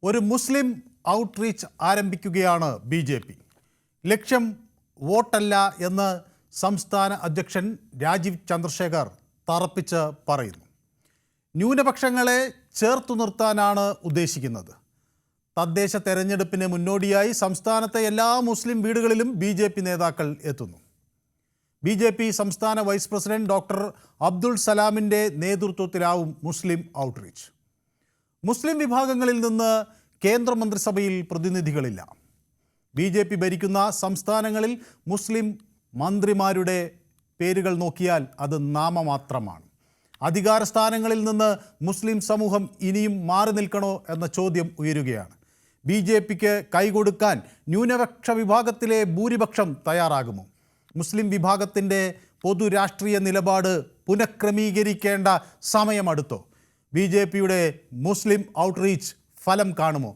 ഒരു മുസ്ലിം ഔട്ട്റീച്ച് ആരംഭിക്കുകയാണ് BJP. ലക്ഷ്യം വോട്ടല്ല എന്ന് സംസ്ഥാന അധ്യക്ഷൻ രാജീവ് ചന്ദ്രശേഖർ തറപ്പിച്ച് പറയുന്നു. ന്യൂനപക്ഷങ്ങളെ ചേർത്തു നിർത്താനാണ് ഉദ്ദേശിക്കുന്നത്. തദ്ദേശ തെരഞ്ഞെടുപ്പിന് മുന്നോടിയായി സംസ്ഥാനത്തെ എല്ലാ മുസ്ലിം വീടുകളിലും BJP നേതാക്കൾ എത്തുന്നു. BJP സംസ്ഥാന വൈസ് പ്രസിഡന്റ് ഡോക്ടർ അബ്ദുൾ സലാമിൻ്റെ നേതൃത്വത്തിലാവും മുസ്ലിം ഔട്ട്റീച്ച്. മുസ്ലിം വിഭാഗങ്ങളിൽ നിന്ന് കേന്ദ്രമന്ത്രിസഭയിൽ പ്രതിനിധികളില്ല. BJP ഭരിക്കുന്ന സംസ്ഥാനങ്ങളിൽ മുസ്ലിം മന്ത്രിമാരുടെ പേരുകൾ നോക്കിയാൽ അത് നാമമാത്രമാണ്. അധികാര സ്ഥാനങ്ങളിൽ നിന്ന് മുസ്ലിം സമൂഹം ഇനിയും മാറി നിൽക്കണോ എന്ന ചോദ്യം ഉയരുകയാണ്. BJPക്ക് കൈകൊടുക്കാൻ ന്യൂനപക്ഷ വിഭാഗത്തിലെ ഭൂരിപക്ഷം തയ്യാറാകുമോ? മുസ്ലിം വിഭാഗത്തിൻ്റെ പൊതു രാഷ്ട്രീയ നിലപാട് പുനഃക്രമീകരിക്കേണ്ട സമയമടുത്തോ? BJPയുടെ മുസ്ലിം ഔട്ട്റീച്ച് ഫലം കാണുമോ?